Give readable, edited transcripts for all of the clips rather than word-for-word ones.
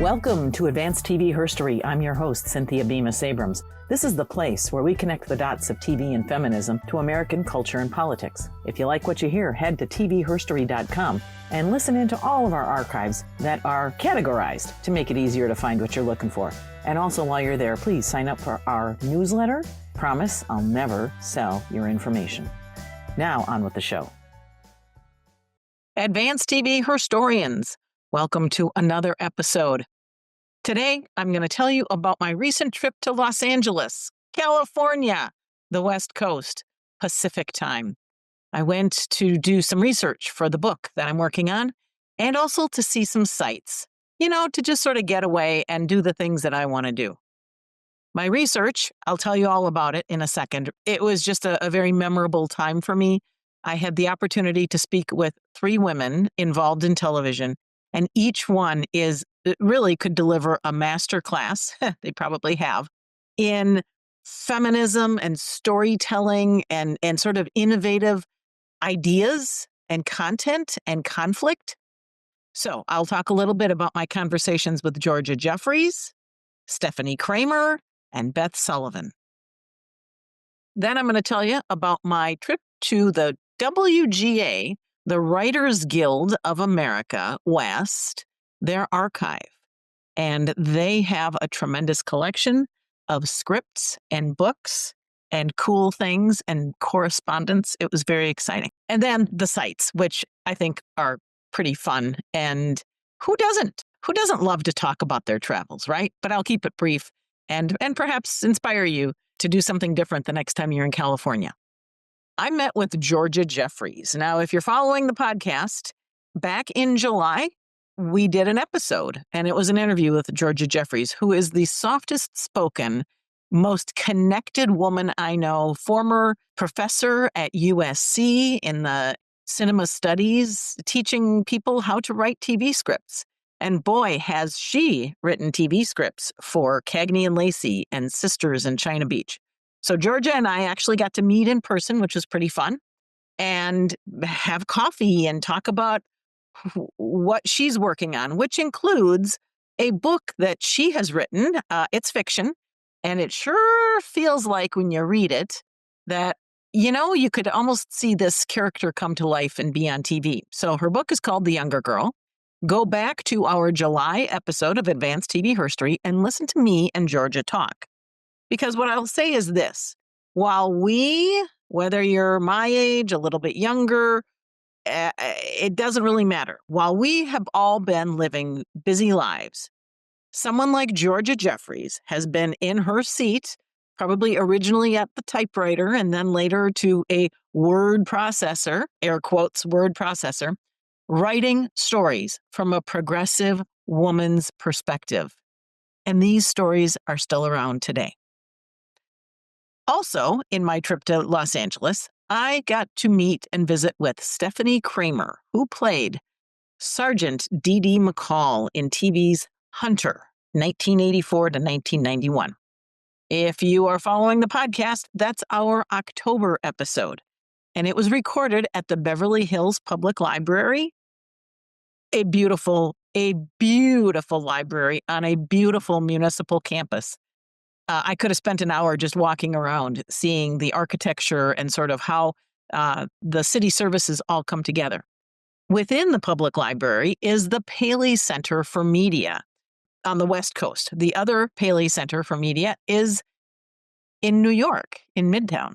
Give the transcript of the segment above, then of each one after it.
Welcome to Advanced TV Herstory. I'm your host, Cynthia Bemis Abrams. This is the place where we connect the dots of TV and feminism to American culture and politics. If you like what you hear, head to tvherstory.com and listen into all of our archives that are categorized to make it easier to find what you're looking for. And also, while you're there, please sign up for our newsletter. Promise I'll never sell your information. Now, on with the show. Advanced TV Herstorians, welcome to another episode. Today, I'm going to tell you about my recent trip to Los Angeles, California, the West Coast, Pacific time. I went to do some research for the book that I'm working on and also to see some sights, to just sort of get away and do the things that I want to do. My research, I'll tell you all about it in a second. It was just a very memorable time for me. I had the opportunity to speak with 3 women involved in television, and each one really could deliver a master class, they probably have, in feminism and storytelling and sort of innovative ideas and content and conflict. So I'll talk a little bit about my conversations with Georgia Jeffries, Stepfanie Kramer, and Beth Sullivan. Then I'm going to tell you about my trip to the WGAW, the Writers Guild of America West, their archive. And they have a tremendous collection of scripts and books and cool things and correspondence. It was very exciting. And then the sites, which I think are pretty fun. And who doesn't? Who doesn't love to talk about their travels, right? But I'll keep it brief and perhaps inspire you to do something different the next time you're in California. I met with Georgia Jeffries. Now, if you're following the podcast, back in July, we did an episode, and it was an interview with Georgia Jeffries, who is the softest spoken, most connected woman I know, former professor at USC in the cinema studies, teaching people how to write TV scripts. And boy, has she written TV scripts for Cagney and Lacey and Sisters in China Beach. So Georgia and I actually got to meet in person, which was pretty fun, and have coffee and talk about what she's working on, which includes a book that she has written. It's fiction, and it sure feels like when you read it that, you could almost see this character come to life and be on TV. So her book is called The Younger Girl. Go back to our July episode of Advanced TV Herstory and listen to me and Georgia talk. Because what I'll say is this: while whether you're my age, a little bit younger, it doesn't really matter. While we have all been living busy lives, someone like Georgia Jeffries has been in her seat, probably originally at the typewriter and then later to a word processor, air quotes, word processor, writing stories from a progressive woman's perspective. And these stories are still around today. Also, in my trip to Los Angeles, I got to meet and visit with Stepfanie Kramer, who played Sergeant D.D. McCall in TV's Hunter, 1984 to 1991. If you are following the podcast, that's our October episode, and it was recorded at the Beverly Hills Public Library, a beautiful library on a beautiful municipal campus. I could have spent an hour just walking around, seeing the architecture and sort of how the city services all come together. Within the public library is the Paley Center for Media on the West Coast. The other Paley Center for Media is in New York, in Midtown.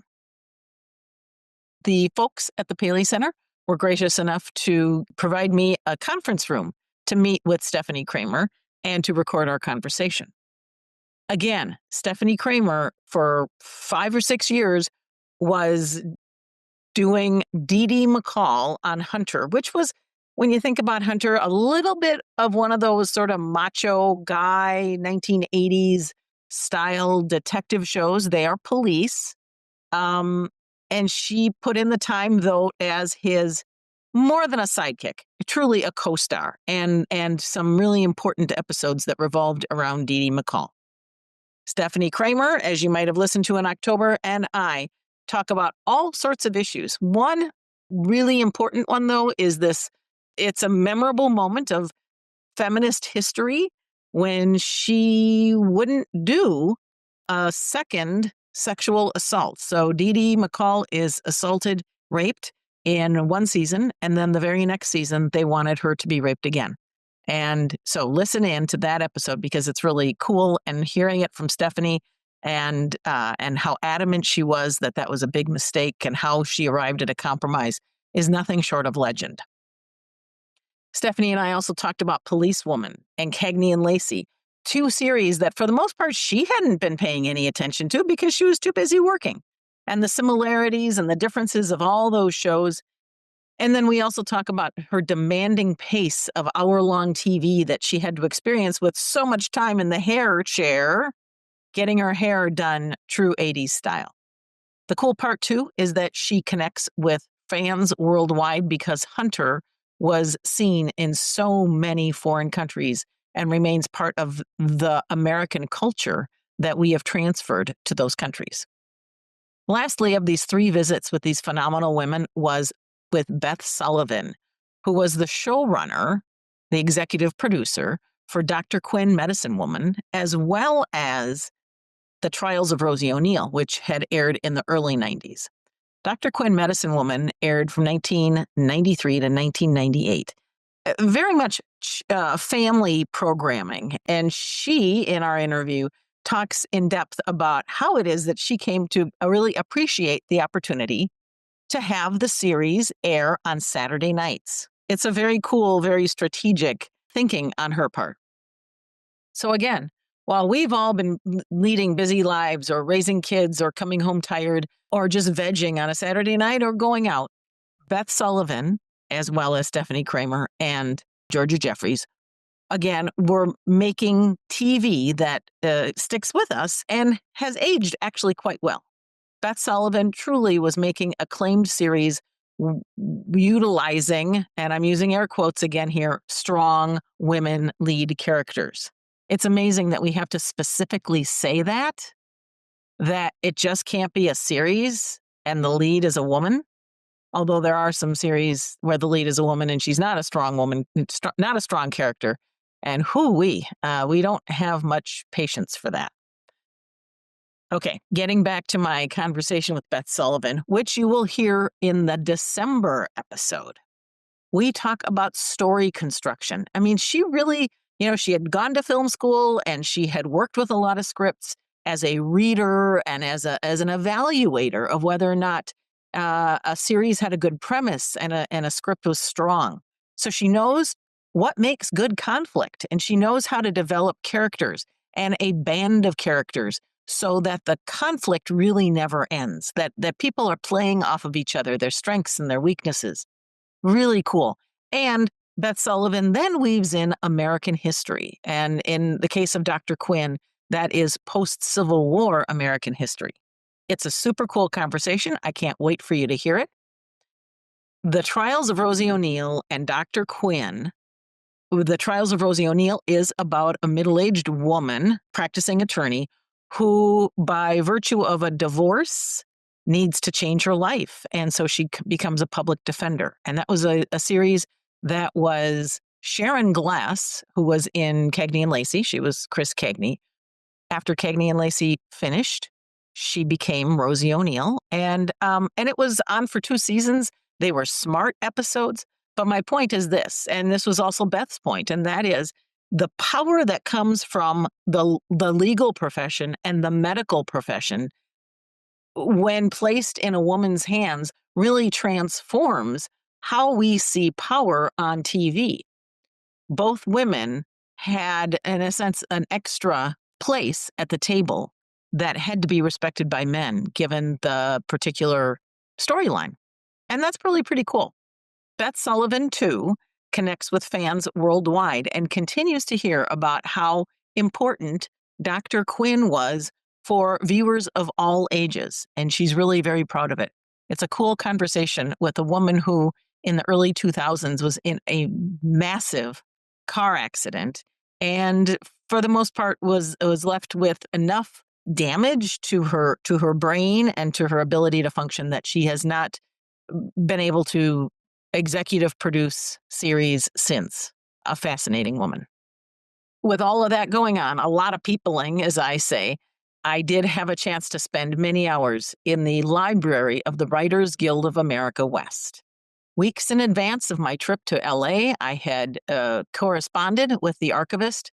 The folks at the Paley Center were gracious enough to provide me a conference room to meet with Stepfanie Kramer and to record our conversation. Again, Stepfanie Kramer, for 5 or 6 years, was doing D.D. McCall on Hunter, which was, when you think about Hunter, a little bit of one of those sort of macho guy 1980s style detective shows. They are police. And she put in the time, though, as his more than a sidekick, truly a co-star, and some really important episodes that revolved around D.D. McCall. Stepfanie Kramer, as you might have listened to in October, and I talk about all sorts of issues. One really important one, though, is this. It's a memorable moment of feminist history when she wouldn't do a second sexual assault. So Dee Dee McCall is assaulted, raped in one season, and then the very next season, they wanted her to be raped again. And so listen in to that episode because it's really cool, and hearing it from Stepfanie and how adamant she was that that was a big mistake and how she arrived at a compromise is nothing short of legend. Stepfanie and I also talked about Policewoman and Cagney and Lacey, two series that for the most part she hadn't been paying any attention to because she was too busy working, and the similarities and the differences of all those shows. And then we also talk about her demanding pace of hour-long TV that she had to experience with so much time in the hair chair, getting her hair done true 80s style. The cool part, too, is that she connects with fans worldwide because Hunter was seen in so many foreign countries and remains part of the American culture that we have transferred to those countries. Lastly, of these three visits with these phenomenal women was with Beth Sullivan, who was the showrunner, the executive producer for Dr. Quinn, Medicine Woman, as well as The Trials of Rosie O'Neill, which had aired in the early 90s. Dr. Quinn, Medicine Woman aired from 1993 to 1998. Very much family programming. And she, in our interview, talks in depth about how it is that she came to really appreciate the opportunity to have the series air on Saturday nights. It's a very cool, very strategic thinking on her part. So again, while we've all been leading busy lives or raising kids or coming home tired or just vegging on a Saturday night or going out, Beth Sullivan, as well as Stepfanie Kramer and Georgia Jeffries, again, were making TV that sticks with us and has aged actually quite well. Beth Sullivan truly was making acclaimed series utilizing, and I'm using air quotes again here, strong women lead characters. It's amazing that we have to specifically say that it just can't be a series and the lead is a woman. Although there are some series where the lead is a woman and she's not a strong woman, not a strong character. And we don't have much patience for that. Okay, getting back to my conversation with Beth Sullivan, which you will hear in the December episode. We talk about story construction. I mean, she really, she had gone to film school and she had worked with a lot of scripts as a reader and as an evaluator of whether or not a series had a good premise and a script was strong. So she knows what makes good conflict, and she knows how to develop characters and a band of characters so that the conflict really never ends, that people are playing off of each other, their strengths and their weaknesses. Really cool. And Beth Sullivan then weaves in American history. And in the case of Dr. Quinn, that is post-Civil War American history. It's a super cool conversation. I can't wait for you to hear it. The Trials of Rosie O'Neill and Dr. Quinn. The Trials of Rosie O'Neill is about a middle-aged woman, practicing attorney, who, by virtue of a divorce, needs to change her life. And so she becomes a public defender. And that was a series that was Sharon Glass, who was in Cagney and Lacey. She was Chris Cagney. After Cagney and Lacey finished, she became Rosie O'Neill. And it was on for 2 seasons. They were smart episodes. But my point is this, and this was also Beth's point, and that is the power that comes from the legal profession and the medical profession, when placed in a woman's hands, really transforms how we see power on TV. Both women had, in a sense, an extra place at the table that had to be respected by men, given the particular storyline. And that's really pretty cool. Beth Sullivan, too, connects with fans worldwide and continues to hear about how important Dr. Quinn was for viewers of all ages, and she's really very proud of it. It's a cool conversation with a woman who, in the early 2000s, was in a massive car accident, and for the most part was left with enough damage to her brain and to her ability to function that she has not been able to executive produce series since. A fascinating woman. with all of that going on, a lot of peopling, as I say, I did have a chance to spend many hours in the library of the Writers Guild of America West. Weeks in advance of my trip to LA, I had corresponded with the archivist,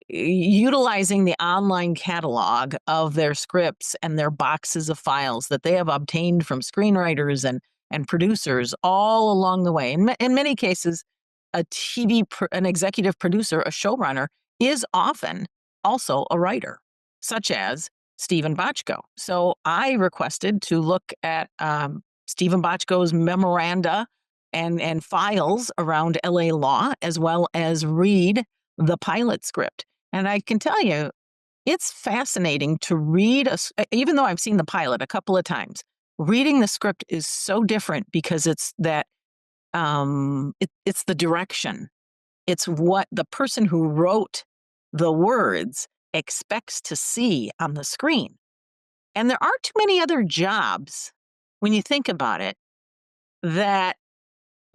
utilizing the online catalog of their scripts and their boxes of files that they have obtained from screenwriters and producers all along the way. In many cases, an executive producer, a showrunner, is often also a writer, such as Stephen Bochco. So I requested to look at Stephen Bochco's memoranda and files around LA law, as well as read the pilot script. And I can tell you, it's fascinating to read, even though I've seen the pilot a couple of times, reading the script is so different because it's that it's the direction. It's what the person who wrote the words expects to see on the screen. And there aren't too many other jobs, when you think about it, that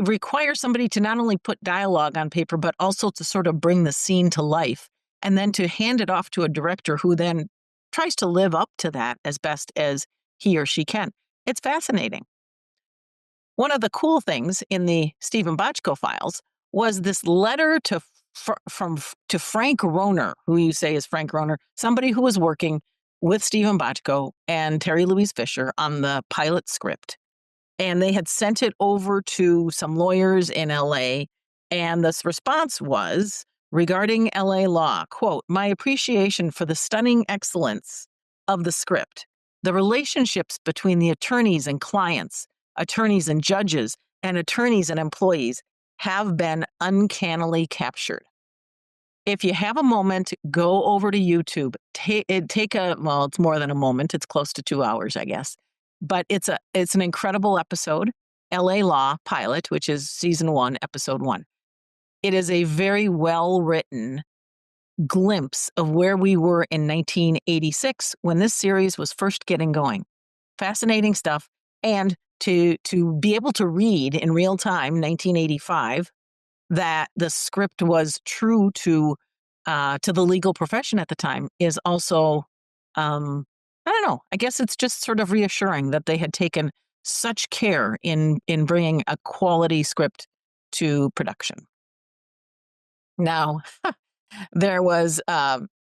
require somebody to not only put dialogue on paper, but also to sort of bring the scene to life and then to hand it off to a director who then tries to live up to that as best as he or she can. It's fascinating. One of the cool things in the Stephen Bochco files was this letter to Frank Rohner, who you say is Frank Rohner, somebody who was working with Stephen Bochco and Terry Louise Fisher on the pilot script. And they had sent it over to some lawyers in LA. And this response was regarding LA law, quote, "My appreciation for the stunning excellence of the script, the relationships between the attorneys and clients, attorneys and judges, and attorneys and employees have been uncannily captured. If you have a moment, go over to YouTube. Well, it's more than a moment. It's close to 2 hours, I guess. But it's an incredible episode, LA Law pilot, which is season 1, episode 1. It is a very well-written glimpse of where we were in 1986 when this series was first getting going. Fascinating stuff. And to be able to read in real time, 1985, that the script was true to the legal profession at the time is also, I don't know, I guess it's just sort of reassuring that they had taken such care in bringing a quality script to production. Now, there was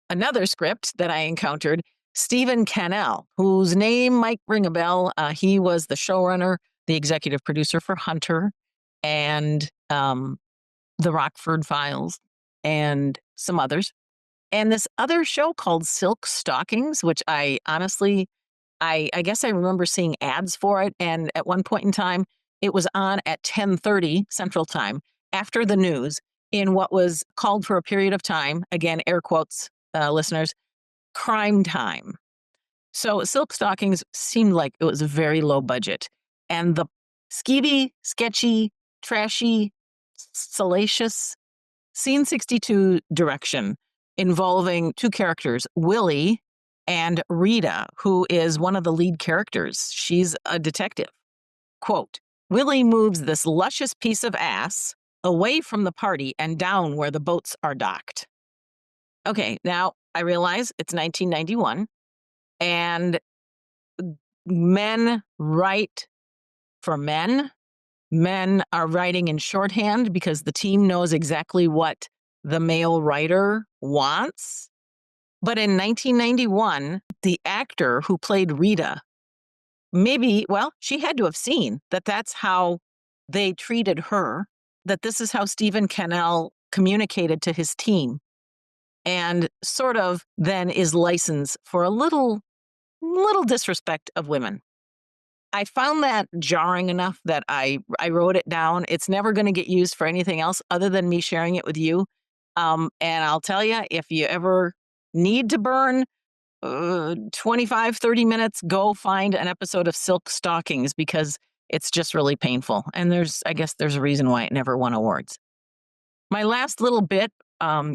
another script that I encountered, Stephen Cannell, whose name might ring a bell. He was the showrunner, the executive producer for Hunter and the Rockford Files and some others. And this other show called Silk Stockings, which I honestly, I guess I remember seeing ads for it. And at one point in time, it was on at 10:30 Central Time after the news in what was called for a period of time, again, air quotes, listeners, crime time. So Silk Stockings seemed like it was a very low budget. And the skeevy, sketchy, trashy, salacious Scene 62 direction involving two characters, Willie and Rita, who is one of the lead characters. She's a detective. Quote, "Willie moves this luscious piece of ass away from the party and down where the boats are docked." Okay, now I realize it's 1991 and men write for men. Men are writing in shorthand because the team knows exactly what the male writer wants. But in 1991, the actor who played Rita, she had to have seen that that's how they treated her, that this is how Stephen Cannell communicated to his team, and sort of then is licensed for a little disrespect of women. I found that jarring enough that I wrote it down. It's never going to get used for anything else other than me sharing it with you. And I'll tell you, if you ever need to burn 25, 30 minutes, go find an episode of Silk Stockings because it's just really painful. And I guess there's a reason why it never won awards. My last little bit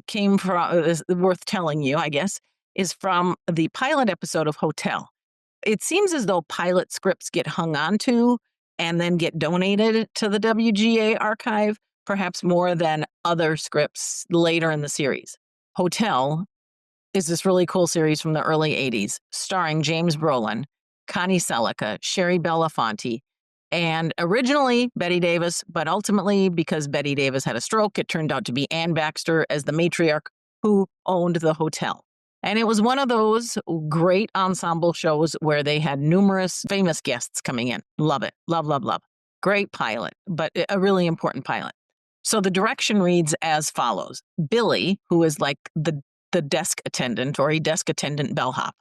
came from, is worth telling you, I guess, is from the pilot episode of Hotel. It seems as though pilot scripts get hung onto and then get donated to the WGA archive, perhaps more than other scripts later in the series. Hotel is this really cool series from the early 80s, starring James Brolin, Connie Selica, Sherry Belafonte, and originally Betty Davis, but ultimately, because Betty Davis had a stroke, it turned out to be Ann Baxter as the matriarch who owned the hotel. And it was one of those great ensemble shows where they had numerous famous guests coming in. Love it. Love, love, love. Great pilot, but a really important pilot. So the direction reads as follows. Billy, who is like the desk attendant or a desk attendant bellhop,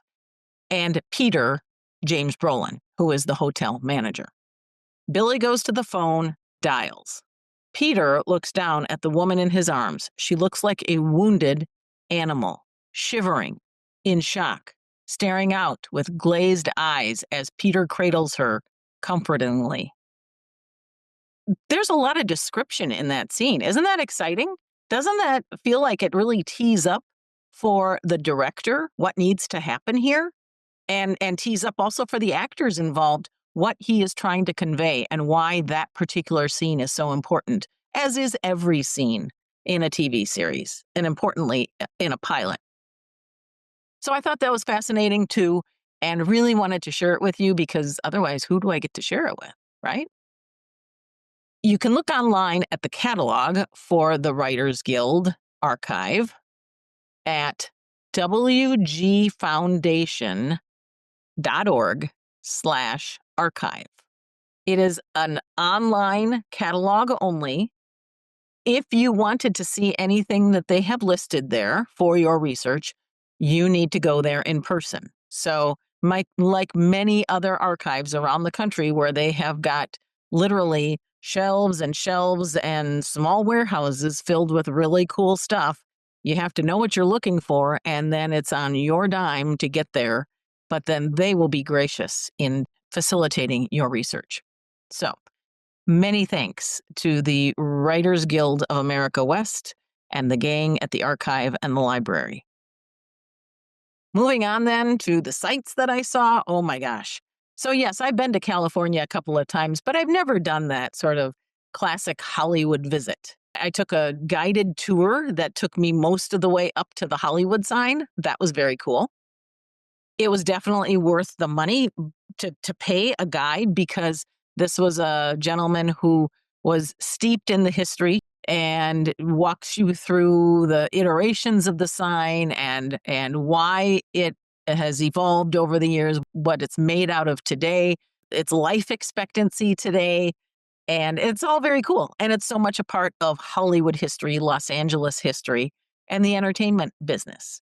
and Peter, James Brolin, who is the hotel manager. Billy goes to the phone, dials. Peter looks down at the woman in his arms. She looks like a wounded animal, shivering, in shock, staring out with glazed eyes as Peter cradles her comfortingly. There's a lot of description in that scene. Isn't that exciting? Doesn't that feel like it really tees up for the director what needs to happen here? And tees up also for the actors involved what he is trying to convey and why that particular scene is so important, as is every scene in a TV series, and importantly, in a pilot. So I thought that was fascinating too, and really wanted to share it with you because otherwise, who do I get to share it with, right? You can look online at the catalog for the Writers Guild archive at wgfoundation.org/archive. It is an online catalog only. If you wanted to see anything that they have listed there for your research, you need to go there in person. So, like many other archives around the country where they have got literally shelves and shelves and small warehouses filled with really cool stuff, you have to know what you're looking for, and then it's on your dime to get there. But then they will be gracious in facilitating your research. So, many thanks to the Writers Guild of America West and the gang at the archive and the library. Moving on then to the sites that I saw. Oh my gosh. So yes, I've been to California a couple of times, but I've never done that sort of classic Hollywood visit. I took a guided tour that took me most of the way up to the Hollywood sign. That was very cool. It was definitely worth the money to pay a guide because this was a gentleman who was steeped in the history and walks you through the iterations of the sign and why it has evolved over the years, what it's made out of today, its life expectancy today. And it's all very cool. And it's so much a part of Hollywood history, Los Angeles history, and the entertainment business.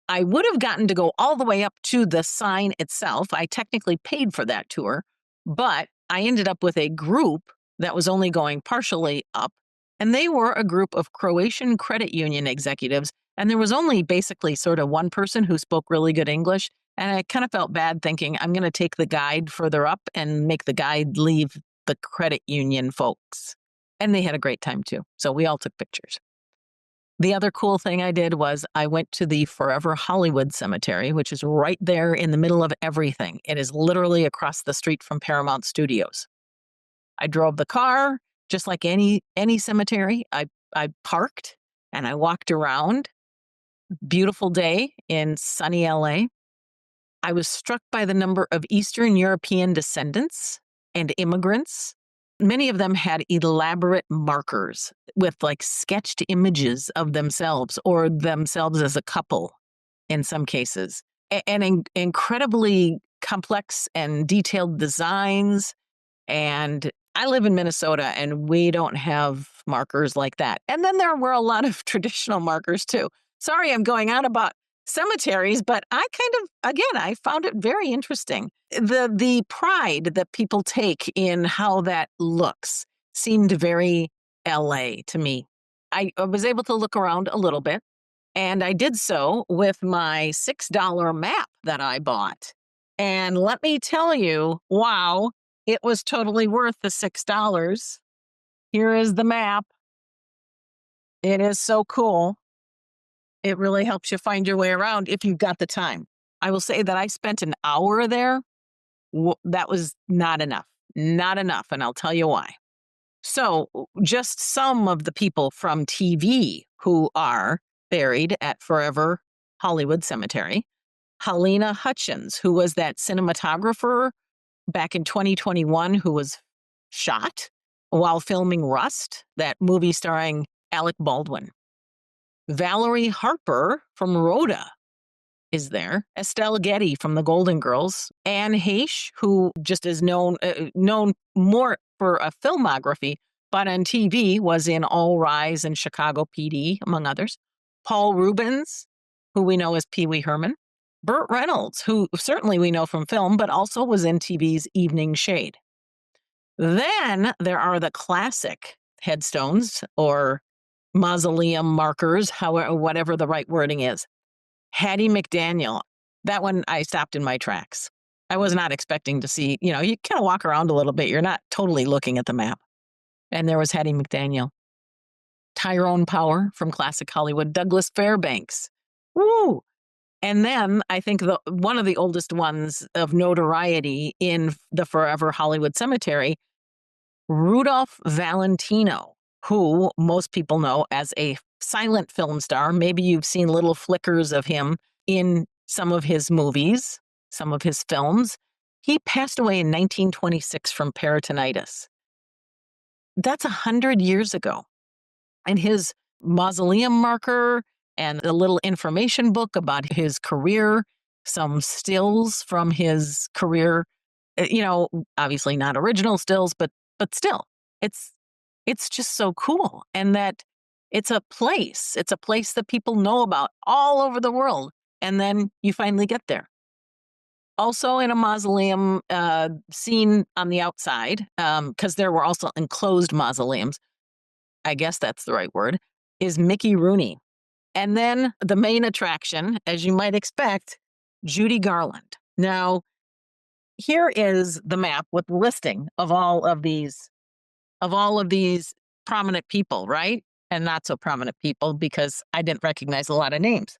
I would have gotten to go all the way up to the sign itself. I technically paid for that tour, but I ended up with a group that was only going partially up. And they were a group of Croatian credit union executives. And there was only basically sort of one person who spoke really good English. And I kind of felt bad thinking, I'm going to take the guide further up and make the guide leave the credit union folks. And they had a great time too. So we all took pictures. The other cool thing I did was I went to the Forever Hollywood Cemetery, which is right there in the middle of everything. It is literally across the street from Paramount Studios. I drove the car just like any cemetery. I parked and I walked around. Beautiful day in sunny LA. I was struck by the number of Eastern European descendants and immigrants. Many of them had elaborate markers with like sketched images of themselves or themselves as a couple in some cases, and incredibly complex and detailed designs. And I live in Minnesota and we don't have markers like that. And then there were a lot of traditional markers too. Sorry, I'm going on about cemeteries, but I I found it very interesting. The pride that people take in how that looks seemed very LA to me. I was able to look around a little bit, and I did so with my $6 map that I bought. And let me tell you, wow, it was totally worth the $6. Here is the map. It is so cool. It really helps you find your way around if you've got the time. I will say that I spent an hour there. That was not enough. Not enough, and I'll tell you why. So, just some of the people from TV who are buried at Forever Hollywood Cemetery. Helena Hutchins, who was that cinematographer back in 2021 who was shot while filming Rust, that movie starring Alec Baldwin. Valerie Harper from Rhoda is there. Estelle Getty from the Golden Girls. Anne Heche, who just is known more for a filmography, but on TV was in All Rise and Chicago PD, among others. Paul Rubens, who we know as Pee Wee Herman. Burt Reynolds, who certainly we know from film, but also was in TV's Evening Shade. Then there are the classic headstones or mausoleum markers, however, whatever the right wording is. Hattie McDaniel. That one I stopped in my tracks. I was not expecting to see, you kind of walk around a little bit. You're not totally looking at the map. And there was Hattie McDaniel. Tyrone Power from Classic Hollywood. Douglas Fairbanks. Woo! And then I think one of the oldest ones of notoriety in the Forever Hollywood Cemetery, Rudolph Valentino, who most people know as a silent film star. Maybe you've seen little flickers of him in some of his movies, some of his films. He passed away in 1926 from peritonitis. That's 100 years ago. And his mausoleum marker and a little information book about his career, some stills from his career, obviously not original stills, but still, it's just so cool. And that it's a place that people know about all over the world. And then you finally get there. Also in a mausoleum scene on the outside, because there were also enclosed mausoleums, I guess that's the right word, is Mickey Rooney. And then the main attraction, as you might expect, Judy Garland. Now, here is the map with the listing of all of these prominent people, right? And not so prominent people, because I didn't recognize a lot of names.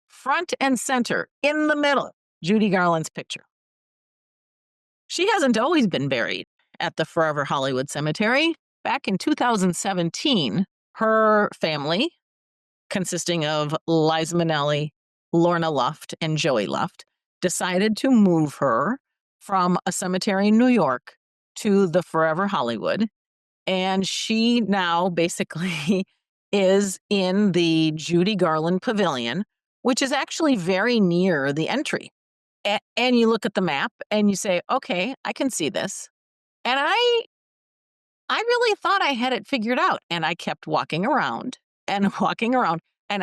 Front and center, in the middle, Judy Garland's picture. She hasn't always been buried at the Forever Hollywood Cemetery. Back in 2017, her family, consisting of Liza Minnelli, Lorna Luft, and Joey Luft, decided to move her from a cemetery in New York to the Forever Hollywood. And she now basically is in the Judy Garland Pavilion, which is actually very near the entry. And you look at the map and you say, okay, I can see this. And I really thought I had it figured out. And I kept walking around, and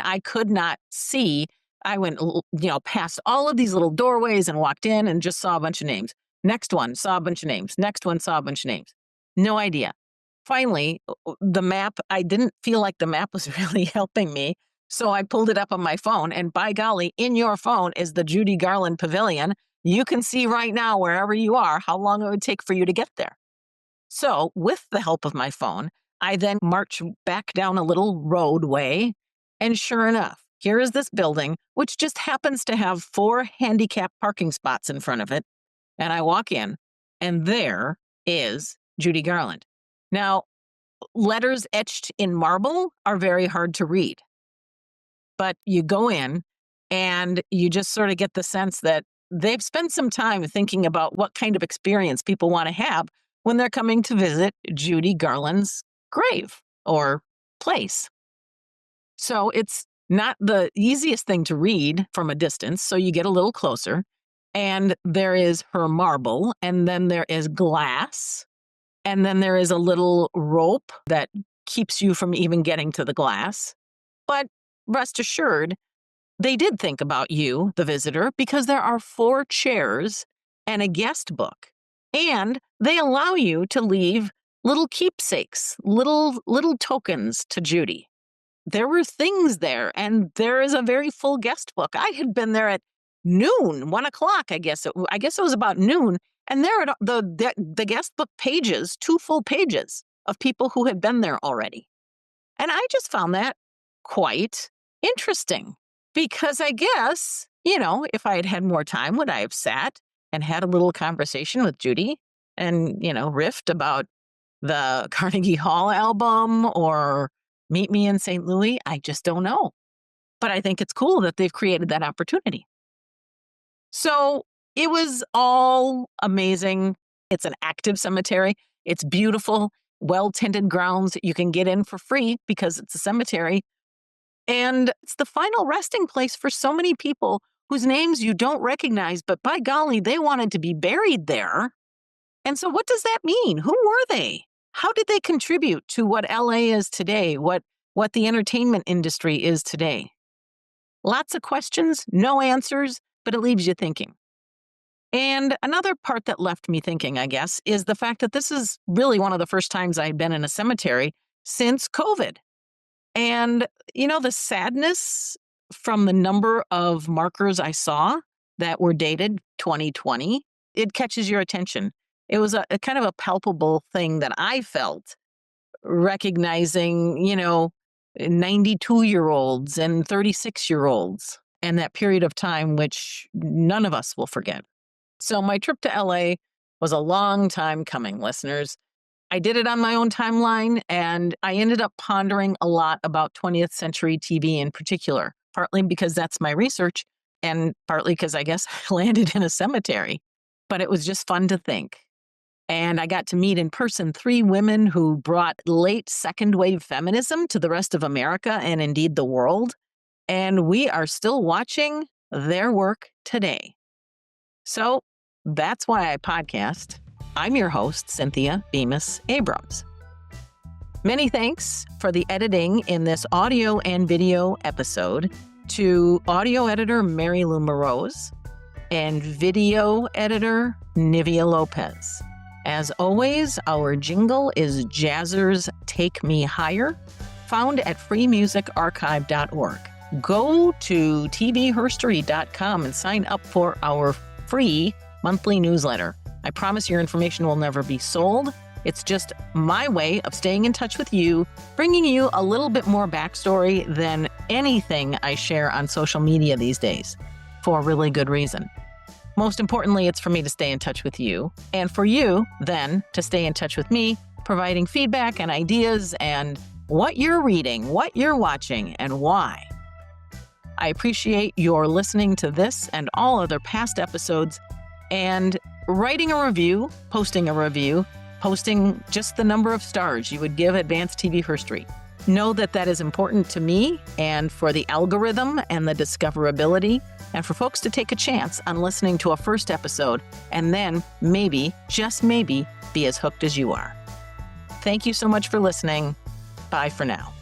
I could not see. I went, past all of these little doorways and walked in and just saw a bunch of names. Next one, saw a bunch of names. Next one, saw a bunch of names. No idea. Finally, the map, I didn't feel like the map was really helping me. So I pulled it up on my phone, and by golly, in your phone is the Judy Garland Pavilion. You can see right now, wherever you are, how long it would take for you to get there. So with the help of my phone, I then march back down a little roadway, and sure enough, here is this building, which just happens to have 4 handicapped parking spots in front of it. And I walk in, and there is Judy Garland. Now, letters etched in marble are very hard to read. But you go in, and you just sort of get the sense that they've spent some time thinking about what kind of experience people want to have when they're coming to visit Judy Garland's grave or place. So it's not the easiest thing to read from a distance, so you get a little closer, and there is her marble, and then there is glass, and then there is a little rope that keeps you from even getting to the glass. But rest assured, they did think about you, the visitor, because there are 4 chairs and a guest book. And they allow you to leave little keepsakes, little tokens to Judy. There were things there, and there is a very full guest book. I had been there at noon, 1 o'clock, I guess it was about noon. And there are the guest book pages, 2 full pages of people who had been there already. And I just found that quite interesting, because I guess, if I had had more time, would I have sat and had a little conversation with Judy and, riffed about the Carnegie Hall album or Meet Me in St. Louis? I just don't know. But I think it's cool that they've created that opportunity. So it was all amazing. It's an active cemetery. It's beautiful, well-tended grounds. You can get in for free because it's a cemetery. And it's the final resting place for so many people whose names you don't recognize, but by golly, they wanted to be buried there. And so what does that mean? Who were they? How did they contribute to what LA is today, what the entertainment industry is today? Lots of questions, no answers, but it leaves you thinking. And another part that left me thinking, I guess, is the fact that this is really one of the first times I've been in a cemetery since COVID. And, the sadness from the number of markers I saw that were dated 2020, it catches your attention. It was a kind of a palpable thing that I felt, recognizing, 92-year-olds and 36-year-olds and that period of time, which none of us will forget. So my trip to LA was a long time coming, listeners. I did it on my own timeline, and I ended up pondering a lot about 20th century TV in particular, partly because that's my research, and partly because I guess I landed in a cemetery. But it was just fun to think. And I got to meet in person 3 women who brought late second wave feminism to the rest of America and indeed the world. And we are still watching their work today. So that's why I podcast. I'm your host, Cynthia Bemis Abrams. Many thanks for the editing in this audio and video episode to audio editor Mary Lou Morose and video editor Nivea Lopez. As always, our jingle is Jazzer's Take Me Higher, found at freemusicarchive.org. Go to tvherstory.com and sign up for our free monthly newsletter. I promise your information will never be sold. It's just my way of staying in touch with you, bringing you a little bit more backstory than anything I share on social media these days, for a really good reason. Most importantly, it's for me to stay in touch with you, and for you, then, to stay in touch with me, providing feedback and ideas and what you're reading, what you're watching, and why. I appreciate your listening to this and all other past episodes, and writing a review, posting just the number of stars you would give Advanced TV Herstory. Know that that is important to me and for the algorithm and the discoverability, and for folks to take a chance on listening to a first episode and then maybe, just maybe, be as hooked as you are. Thank you so much for listening. Bye for now.